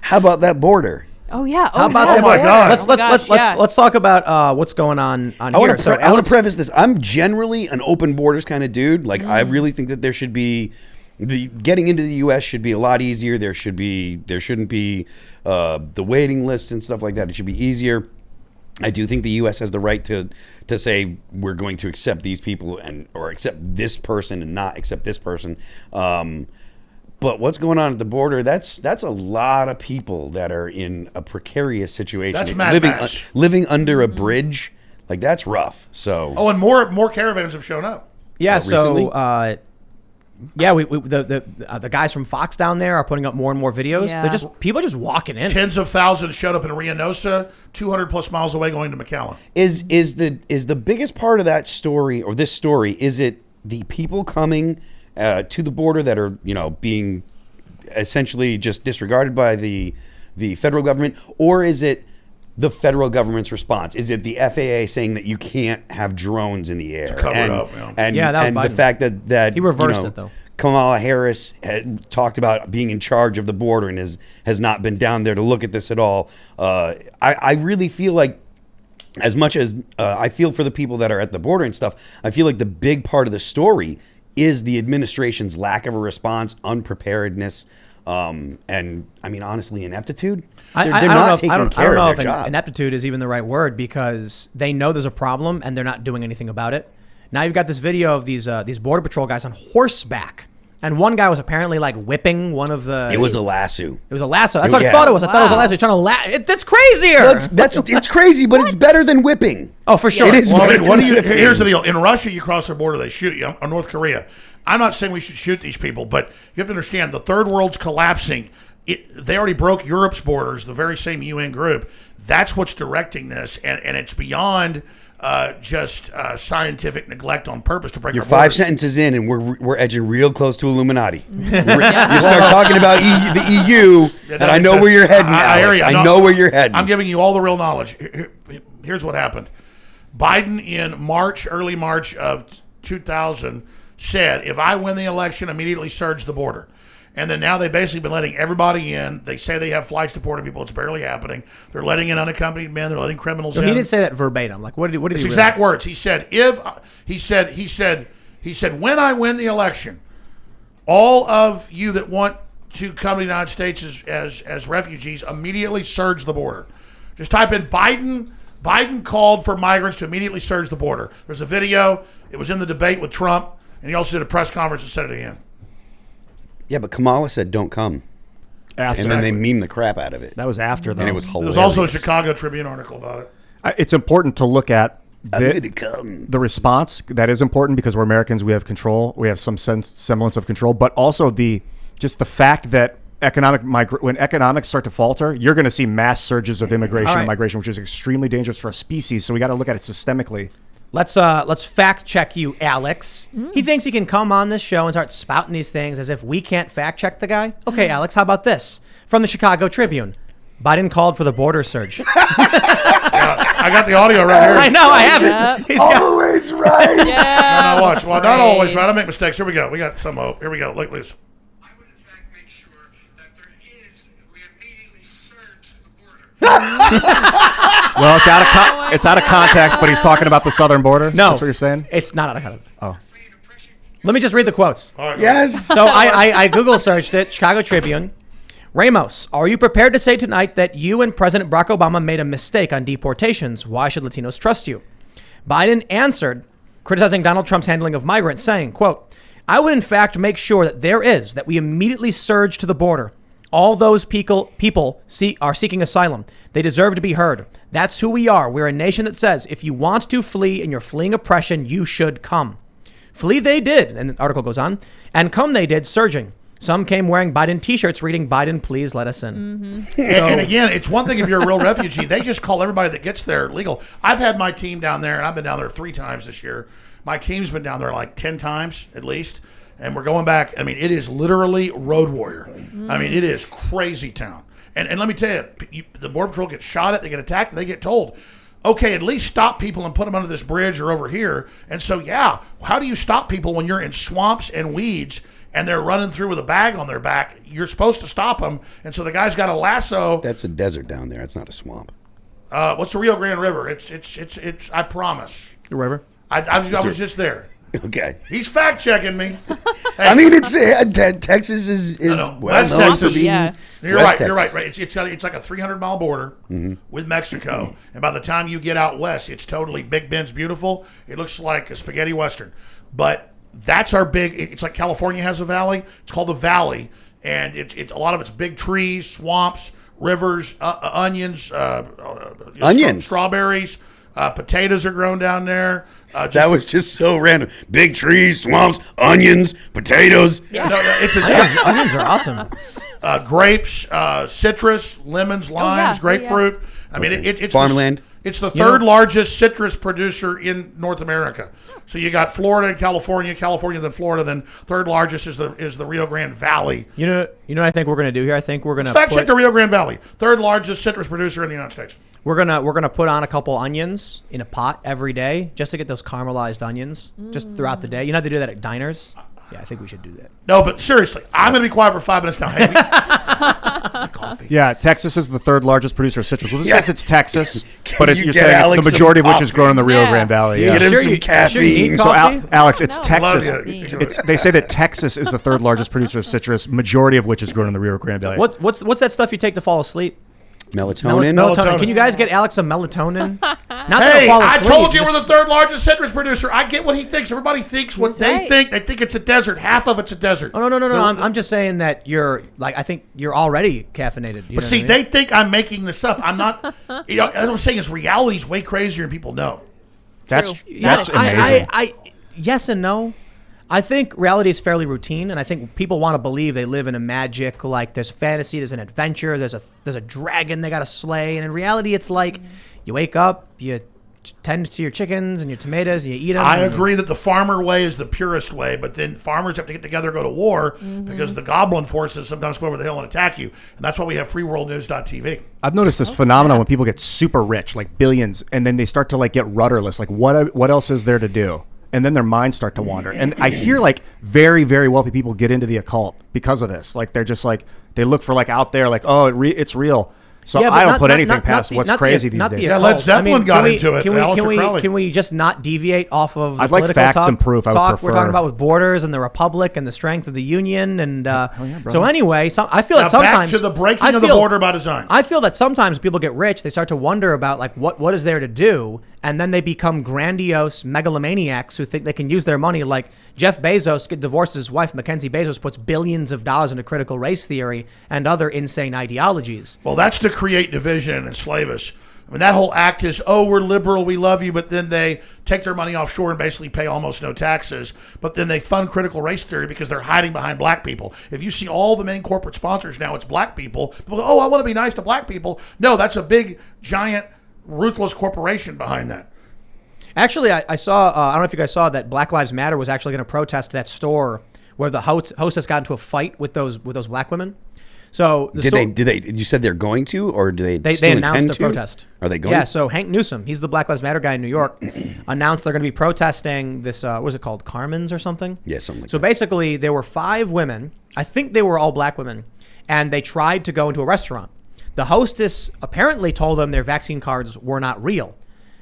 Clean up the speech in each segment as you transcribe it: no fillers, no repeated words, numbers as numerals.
How about that border? Oh yeah. How about that? Oh my God. Let's talk about what's going on I here. want to preface this. I'm generally an open borders kind of dude. Like I really think that there should be getting into the U.S. should be a lot easier. There shouldn't be the waiting lists and stuff like that. It should be easier. I do think the U.S. has the right to say we're going to accept these people or accept this person and not accept this person. But what's going on at the border? That's a lot of people that are in a precarious situation. That's Mad Max. Living under a bridge. Like that's rough. So and more caravans have shown up. Yeah. Recently? The guys from Fox down there are putting up more and more videos. Yeah. People are just walking in. Tens of thousands showed up in Reynosa, 200 plus miles away, going to McAllen. Is the biggest part of that story or this story? Is it the people coming to the border that are being essentially just disregarded by the federal government, or is it the federal government's response? Is it the FAA saying that you can't have drones in the air? To cover it up, and that was the Biden. fact that He reversed it, though. Kamala Harris had talked about being in charge of the border and has not been down there to look at this at all. I really feel like, as much as I feel for the people that are at the border and stuff, I feel like the big part of the story is the administration's lack of a response, unpreparedness, and I mean, honestly, ineptitude. They're not taking care of their job. Ineptitude is even the right word, because they know there's a problem and they're not doing anything about it. Now you've got this video of these Border Patrol guys on horseback. And one guy was apparently like whipping one of the... It was a lasso. It was a lasso. That's what I thought it was. I thought it was a lasso. He's trying to that's crazier. It's crazy, but it's better than whipping. Oh, for sure. It is. Well, here's the deal. In Russia, you cross their border, they shoot you. Or North Korea. I'm not saying we should shoot these people, but you have to understand the third world's collapsing. They already broke Europe's borders, the very same UN group. That's what's directing this, and it's beyond just scientific neglect on purpose to break. You're our borders. 5 sentences in, and we're edging real close to Illuminati. You start talking about the EU, and I know where you're heading. I know where you're heading. I'm giving you all the real knowledge. Here's what happened. Biden in early March of 2000, said, if I win the election, immediately surge the border. And then now they've basically been letting everybody in. They say they have flights deporting people. It's barely happening. They're letting in unaccompanied men. They're letting criminals in. He didn't say that verbatim. Like, what did It's he exact words. He said, he said, when I win the election, all of you that want to come to the United States as refugees, immediately surge the border. Just type in Biden called for migrants to immediately surge the border. There's a video. It was in the debate with Trump, and he also did a press conference and said it again. Yeah, but Kamala said don't come. After. And then they meme the crap out of it. That was after, though. And it was hilarious. There was also a Chicago Tribune article about it. It's important to look at the response. That is important because we're Americans. We have control. We have some semblance of control. But also the fact that when economics start to falter, you're going to see mass surges of immigration and migration, which is extremely dangerous for a species. So we got to look at it systemically. Let's fact check you, Alex. He thinks he can come on this show and start spouting these things as if we can't fact check the guy. Okay, Alex, how about this? From the Chicago Tribune. Biden called for the border surge. I got the audio right here. I know, I have it. He's always right. Yeah. No, watch. Well, not always right. I make mistakes. Here we go. We got some hope. Here we go. Look at this. I would, in fact, make sure that we immediately surge to the border. Well, it's out of context, but he's talking about the southern border. No. That's what you're saying? It's not out of context. Oh. Let me just read the quotes. All right, Yes. So I Google searched it, Chicago Tribune. Ramos, are you prepared to say tonight that you and President Barack Obama made a mistake on deportations? Why should Latinos trust you? Biden answered, criticizing Donald Trump's handling of migrants, saying, quote, I would in fact make sure that we immediately surge to the border. All those people are seeking asylum. They deserve to be heard. That's who we are. We're a nation that says, if you want to flee and you're fleeing oppression, you should come. Flee they did, and the article goes on, and come they did, surging. Some came wearing Biden T-shirts reading, Biden, please let us in. Mm-hmm. And again, it's one thing if you're a real refugee. They just call everybody that gets there legal. I've had my team down there, and I've been down there 3 times this year. My team's been down there like 10 times at least. And we're going back. I mean, it is literally road warrior. I mean, it is crazy town. And let me tell you, the Border Patrol gets shot at, they get attacked, and they get told, okay, at least stop people and put them under this bridge or over here. And so, yeah, how do you stop people when you're in swamps and weeds and they're running through with a bag on their back, you're supposed to stop them. And so the guy's got a lasso. That's a desert down there. It's not a swamp. What's the Rio Grande River? It's. I promise. The river. I was just there. Okay. He's fact checking me. I mean, it's Texas is well West known Texas. for being. Yeah. You're West right. You're Texas. right. It's like a 300-mile border with Mexico, and by the time you get out west, it's totally Big Bend's beautiful. It looks like a spaghetti western, but that's our big. It's like California has a valley. It's called the Valley, and it's a lot of it's big trees, swamps, rivers, onions, Onions. strawberries, potatoes are grown down there. That was just so random. Big trees, swamps, onions, potatoes. Onions are awesome. Grapes, citrus, lemons, limes, yeah. grapefruit. I mean, it's Farmland. It's the third largest citrus producer in North America. So you got Florida and California, then Florida, then third largest is the Rio Grande Valley. You know what I think we're gonna do here? I think we're gonna Fact check the Rio Grande Valley, third largest citrus producer in the United States. We're gonna put on a couple onions in a pot every day just to get those caramelized onions just throughout the day. You know how they do that at diners? Yeah, I think we should do that. No, but seriously, I'm going to be quiet for 5 minutes now. Hey, coffee. Yeah, Texas is the third largest producer of citrus. Well, this Yeah. says it's Texas, Can but you you're get saying Alex the majority of some which is grown in the Rio Yeah. Grande Valley. Get him Sure some you- caffeine. sure you need So, coffee? Alex, it's No. Texas. Love you. They say that Texas is the third largest producer of citrus, majority of which is grown in the Rio Grande Valley. What's that stuff you take to fall asleep? Melatonin. Melatonin. Can you guys get Alex some melatonin? Not Hey, to fall I asleep. told you we're just- the third largest citrus producer. I get what he thinks. Everybody thinks what That's they right. think. They think it's a desert. Half of it's a desert. Oh no! I'm just saying that you're like I think you're already caffeinated. But see, they think I'm making this up. I'm not. You know, as I'm saying, is reality's way crazier than people know. That's True. that's Yeah, amazing. I yes and no. I think reality is fairly routine, and I think people want to believe they live in a magic, like there's fantasy, there's an adventure, there's a dragon they got to slay, and in reality, it's like you wake up, you tend to your chickens and your tomatoes, and you eat them. I agree that the farmer way is the purest way, but then farmers have to get together, go to war, because the goblin forces sometimes go over the hill and attack you, and that's why we have freeworldnews.tv. I've noticed this phenomenon when people get super rich, like billions, and then they start to like get rudderless. Like what else is there to do? And then their minds start to wander. And I hear like very, very wealthy people get into the occult because of this. Like they're just like they look for like out there, like it's real. So Yeah, but I don't not- put not- anything not- past not what's the- crazy these not the days. Yeah, occult. Led Zeppelin got into it, Can Aleister Crowley. can we just not deviate off of? The I'd like political facts talk, and proof. I would talk? We're prefer. talking about with borders and the republic and the strength of the union. And brother. so anyway, I feel Now that sometimes back to the breaking I of the feel- border by design. I feel that sometimes people get rich, they start to wonder about like what is there to do, and then they become grandiose megalomaniacs who think they can use their money. Like Jeff Bezos divorces his wife, Mackenzie Bezos, puts billions of dollars into critical race theory and other insane ideologies. Well, that's to create division and enslave us. I mean, that whole act is, oh, we're liberal, we love you, but then they take their money offshore and basically pay almost no taxes. But then they fund critical race theory because they're hiding behind black people. If you see all the main corporate sponsors now, it's black people. People go, oh, I want to be nice to black people. No, that's a big, giant, ruthless corporation behind that. Actually, I saw. I don't know if you guys saw that Black Lives Matter was actually going to protest that store where the hostess got into a fight with those black women. So the Did they? You said they're going to, or do they? They still announced intend a to? protest. Are they going? Yeah. So Hank Newsom, he's the Black Lives Matter guy in New York, announced they're going to be protesting this. What was it called? Carmen's or something? Yeah, something like so that. basically, there were 5 women. I think they were all black women, and they tried to go into a restaurant. The hostess apparently told them their vaccine cards were not real.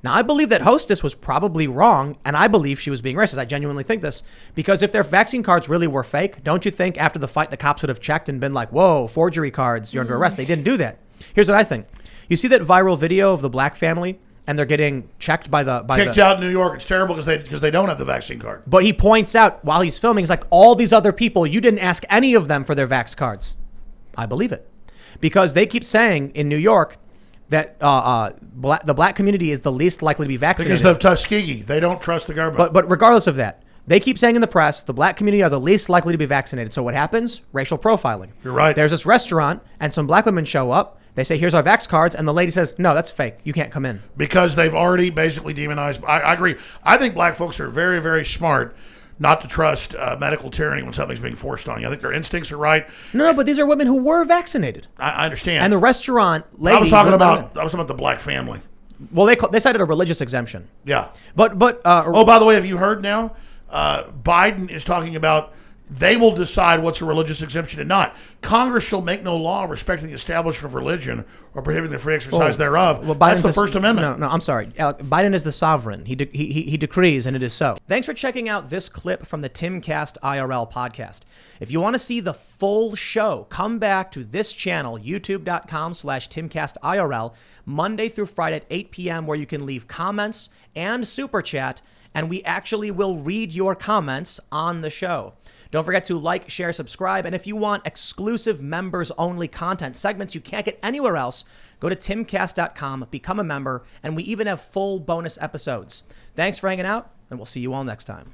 Now, I believe that hostess was probably wrong, and I believe she was being racist. I genuinely think this, because if their vaccine cards really were fake, don't you think after the fight the cops would have checked and been like, whoa, forgery cards, you're under arrest? They didn't do that. Here's what I think. You see that viral video of the black family, and they're getting checked by the... Kicked out in New York. It's terrible because they don't have the vaccine card. But he points out, while he's filming, he's like, all these other people, you didn't ask any of them for their vax cards. I believe it. Because they keep saying in New York that the black community is the least likely to be vaccinated. Because of Tuskegee. They don't trust the government. But regardless of that, they keep saying in the press, the black community are the least likely to be vaccinated. So what happens? Racial profiling. You're right. There's this restaurant, and some black women show up. They say, here's our vax cards. And the lady says, no, that's fake. You can't come in. Because they've already basically demonized. I agree. I think black folks are very, very smart not to trust medical tyranny when something's being forced on you. I think their instincts are right. No, but these are women who were vaccinated. I understand. And the restaurant lady... I was talking wouldn't let about the black family. in. Well, they cited a religious exemption. Yeah. But Oh, by the way, have you heard now? Biden is talking about They will decide what's a religious exemption and not. Congress shall make no law respecting the establishment of religion or prohibiting the free exercise thereof. That's the First Amendment. No, I'm sorry. Biden is the sovereign. He decrees, and it is so. Thanks for checking out this clip from the Timcast IRL podcast. If you want to see the full show, come back to this channel, youtube.com/TimcastIRL, Monday through Friday at 8 p.m., where you can leave comments and super chat, and we actually will read your comments on the show. Don't forget to like, share, subscribe. And if you want exclusive members-only content segments you can't get anywhere else, go to timcast.com, become a member, and we even have full bonus episodes. Thanks for hanging out, and we'll see you all next time.